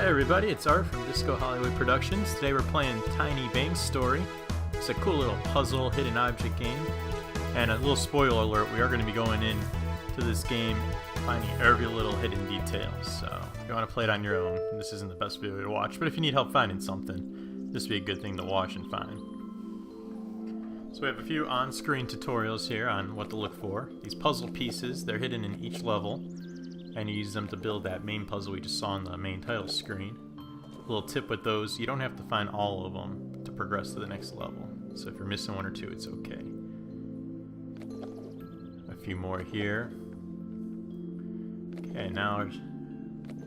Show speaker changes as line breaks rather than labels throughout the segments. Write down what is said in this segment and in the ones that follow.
Hey everybody, it's Art from Diskohollywood Productions. Today we're playing Tiny Bank's Story. It's a cool little puzzle, hidden object game. And a little spoiler alert, we are going to be going in to this game finding every little hidden detail. So if you want to play it on your own, this isn't the best video to watch. But if you need help finding something, this would be a good thing to watch and find. So we have a few on-screen tutorials here on what to look for. These puzzle pieces, they're hidden in each level. And you use them to build that main puzzle we just saw on the main title screen. A little tip with those, you don't have to find all of them to progress to the next level. So if you're missing one or two, it's okay. A few more here. Okay, now our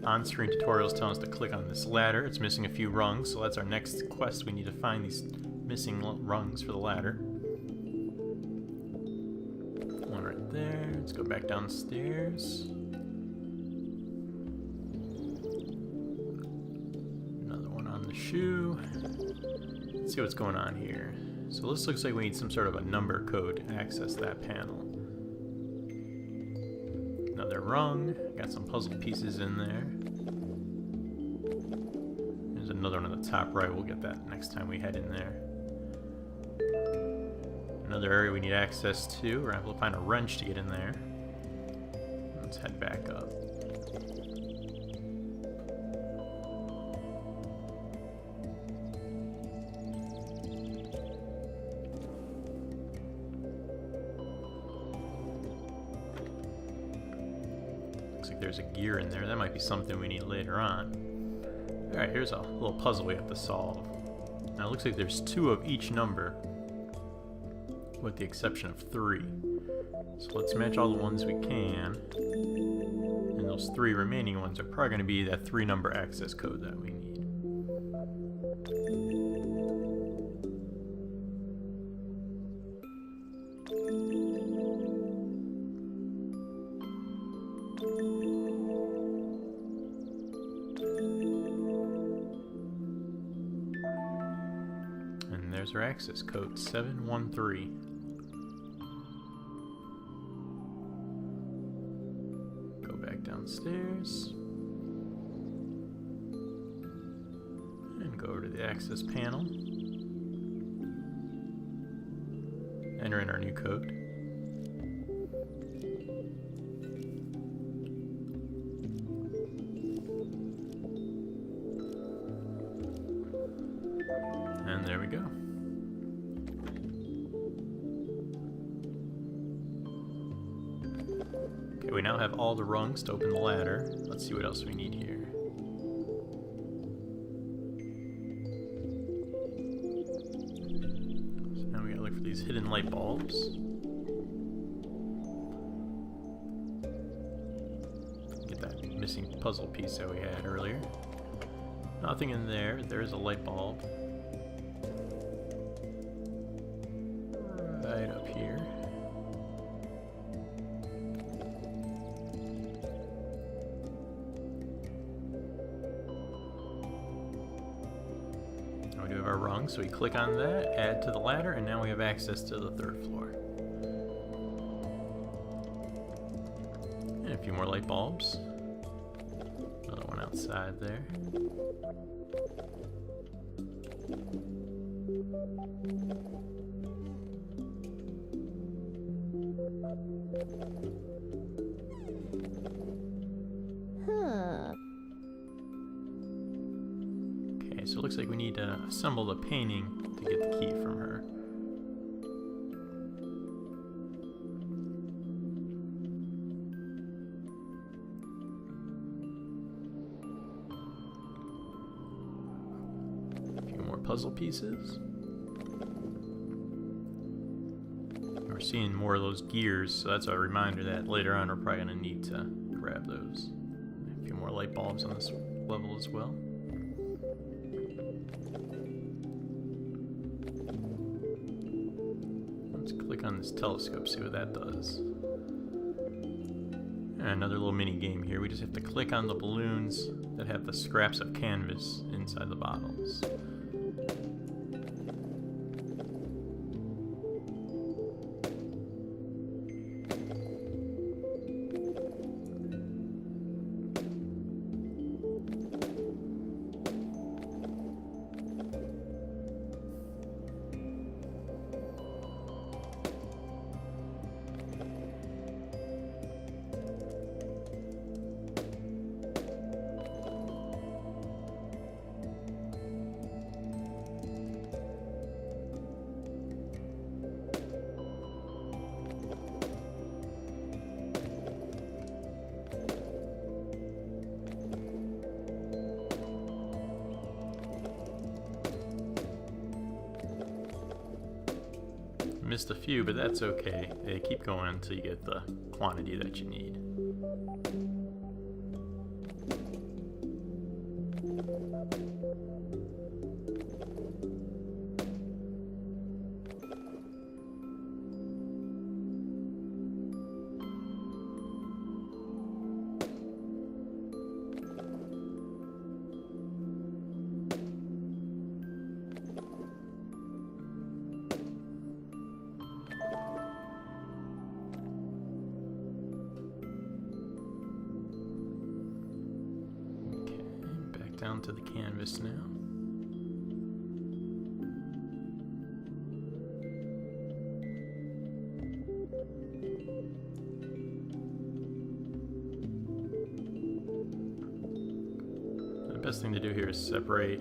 on-screen tutorial is telling us to click on this ladder. It's missing a few rungs, so that's our next quest. We need to find these missing rungs for the ladder. One right there. Let's go back downstairs. Shoe. Let's see what's going on here. So this looks like we need some sort of a number code to access that panel. Another rung. Got some puzzle pieces in there. There's another one on the top right. We'll get that next time we head in there. Another area we need access to. We're gonna have to find a wrench to get in there. Let's head back up. There's a gear in there. That might be something we need later on. Alright, here's a little puzzle we have to solve. Now it looks like there's 2 of each number, with the exception of 3. So let's match all the ones we can. And those 3 remaining ones are probably going to be that 3-number access code that we need. There's our access code, 713. Go back downstairs. And go over to the access panel. Enter in our new code. And there we go. Okay, we now have all the rungs to open the ladder. Let's see what else we need here. So now we gotta look for these hidden light bulbs. Get that missing puzzle piece that we had earlier. Nothing in there. There's a light bulb. Right up here. We do have our rung, so we click on that, add to the ladder, and now we have access to the 3rd floor. And a few more light bulbs. Another one outside there. Okay, so it looks like we need to assemble the painting to get the key from her. A few more puzzle pieces. We're seeing more of those gears, so that's a reminder that later on we're probably going to need to grab those. A few more light bulbs on this level as well. Let's click on this telescope, see what that does. And another little mini game here. We just have to click on the balloons that have the scraps of canvas inside the bottles. missed a few, but that's okay. They keep going until you get the quantity that you need. Down to the canvas now. The best thing to do here is separate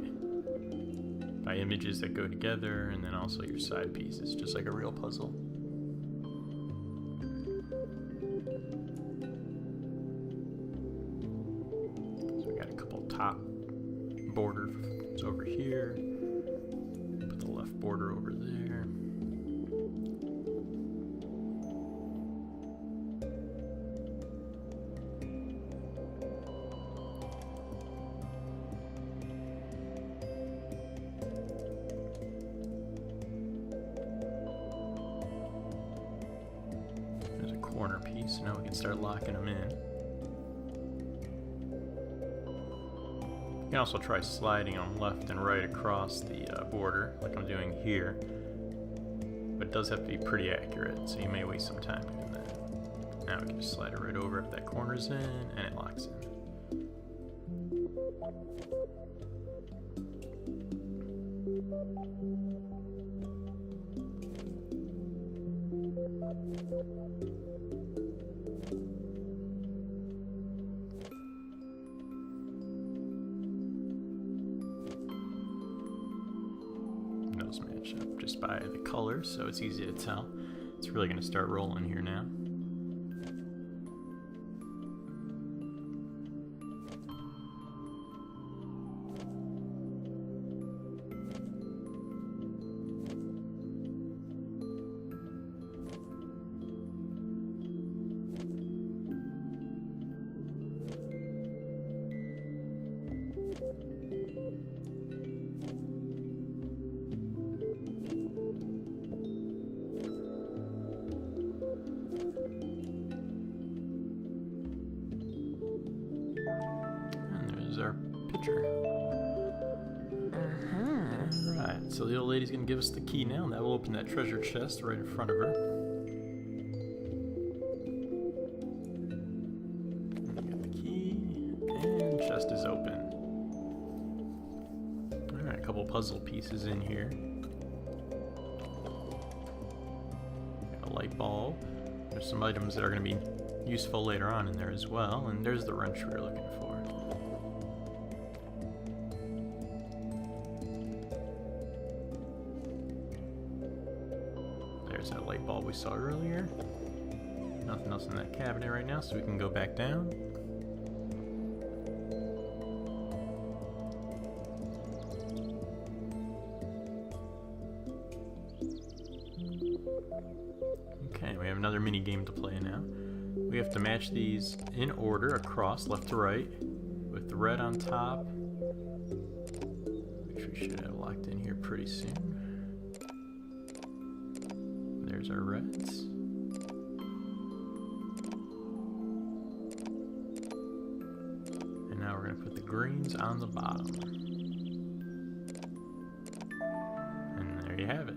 by images that go together, and then also your side pieces, just like a real puzzle. So we got a couple top border is over here. Put the left border over there. There's a corner piece. Now we can start locking them in. You can also try sliding them left and right across the border, like I'm doing here. But it does have to be pretty accurate, so you may waste some time doing that. Now we can just slide it right over if that corner's in, and it locks in. Those match up just by the colors, so it's easy to tell. It's really going to start rolling here now. Our picture. Alright, so the old lady's gonna give us the key now, and that will open that treasure chest right in front of her. We got the key, and chest is open. Alright, a couple puzzle pieces in here. Got a light bulb. There's some items that are gonna be useful later on in there as well, and there's the wrench we were looking for. There's that light bulb we saw earlier. Nothing else in that cabinet right now, so we can go back down. Okay, we have another mini game to play now. We have to match these in order across, left to right, with the red on top, which we should have locked in here pretty soon. There's our reds. And now we're going to put the greens on the bottom. And there you have it.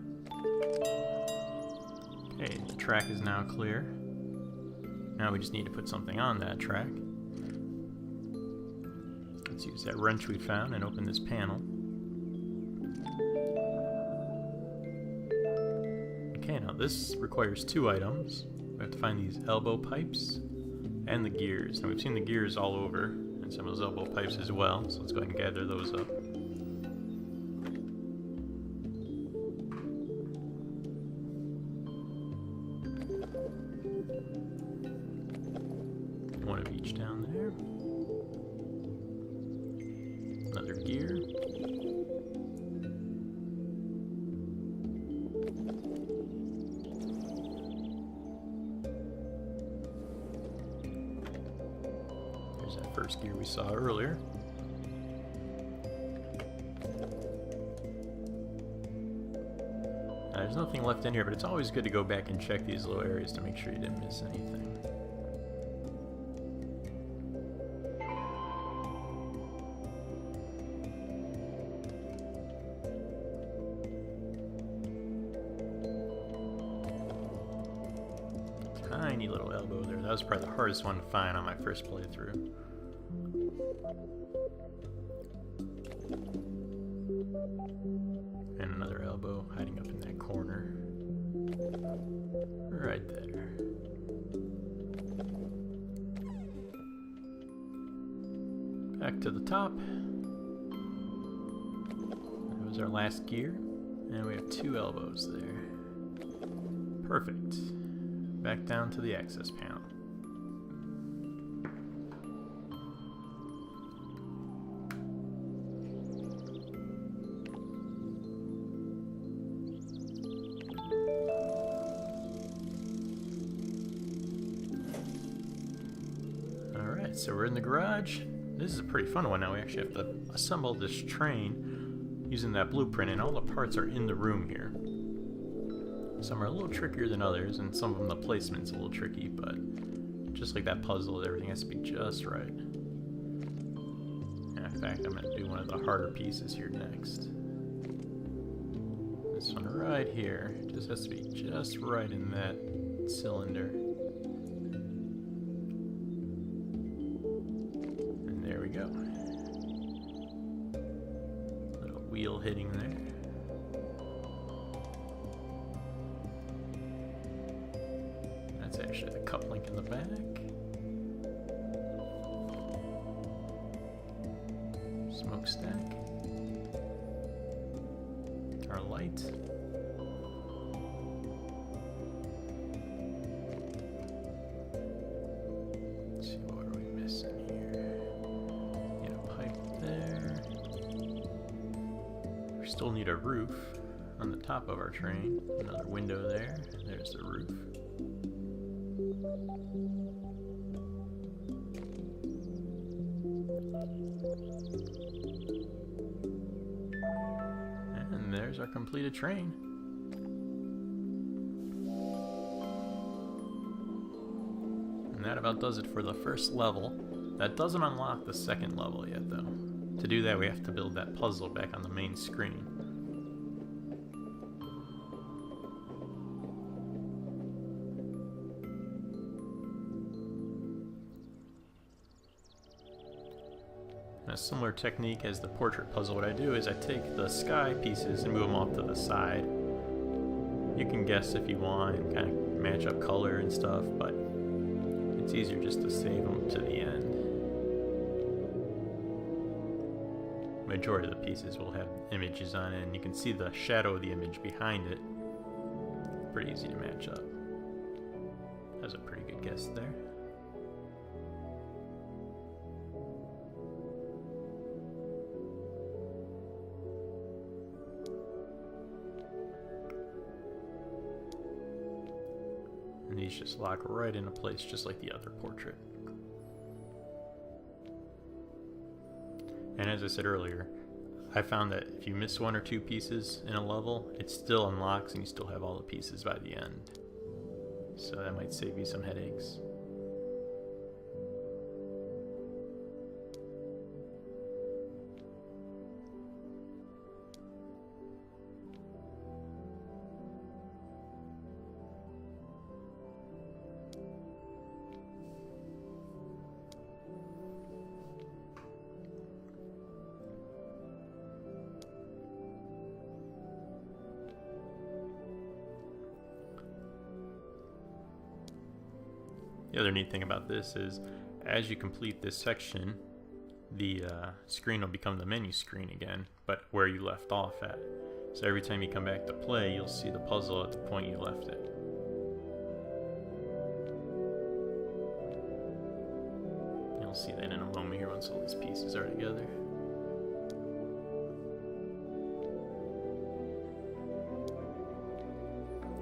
Okay, the track is now clear. Now we just need to put something on that track. Let's use that wrench we found and open this panel. Okay, now this requires two items. We have to find these elbow pipes and the gears. Now we've seen the gears all over and some of those elbow pipes as well, so let's go ahead and gather those up. One of each down there. Another gear. first gear we saw earlier. There's nothing left in here, but it's always good to go back and check these little areas to make sure you didn't miss anything. Tiny little elbow there. That was probably the hardest one to find on my first playthrough. And another elbow hiding up in that corner. Right there. Back to the top. That was our last gear. And we have 2 elbows there. Perfect. Back down to the access panel. Alright, so we're in the garage. This is a pretty fun one now. We actually have to assemble this train using that blueprint, and all the parts are in the room here. Some are a little trickier than others, and some of them the placement's a little tricky, but just like that puzzle, everything has to be just right. And in fact, I'm going to do one of the harder pieces here next. This one right here just has to be just right in that cylinder. And there we go. Little wheel hitting there. That's actually the cup link in the back. Smokestack. Our light. Let's see, what are we missing here? Need a pipe there. We still need a roof on the top of our train. Another window there. There's the roof. And there's our completed train. And that about does it for the first level. That doesn't unlock the second level yet, though. To do that, we have to build that puzzle back on the main screen. A similar technique as the portrait puzzle, what I do is I take the sky pieces and move them off to the side. You can guess if you want and kind of match up color and stuff, but it's easier just to save them to the end. Majority of the pieces will have images on it, and you can see the shadow of the image behind it. Pretty easy to match up. That was a pretty good guess there. And these just lock right into place, just like the other portrait. And as I said earlier, I found that if you miss 1 or 2 pieces in a level, it still unlocks and you still have all the pieces by the end. So that might save you some headaches. The other neat thing about this is, as you complete this section, the screen will become the menu screen again, but where you left off at. So every time you come back to play, you'll see the puzzle at the point you left it. You'll see that in a moment here once all these pieces are together.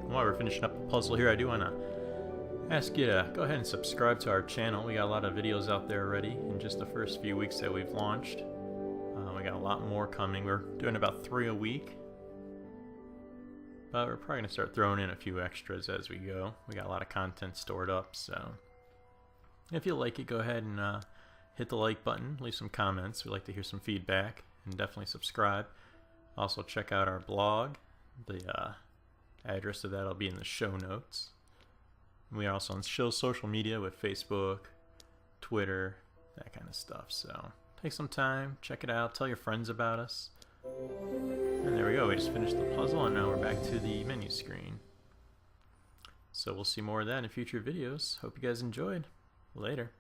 While we're finishing up the puzzle here, I do want to ask you to go ahead and subscribe to our channel. We got a lot of videos out there already in just the first few weeks that we've launched. We got a lot more coming. We're doing about 3 a week, but we're probably going to start throwing in a few extras as we go. We got a lot of content stored up, so if you like it, go ahead and hit the like button, leave some comments. We'd like to hear some feedback, and definitely subscribe. Also check out our blog. The address of that will be in the show notes. We are also on social media with Facebook, Twitter, that kind of stuff. So take some time, check it out, tell your friends about us. And there we go, we just finished the puzzle and now we're back to the menu screen. So we'll see more of that in future videos. Hope you guys enjoyed. Later.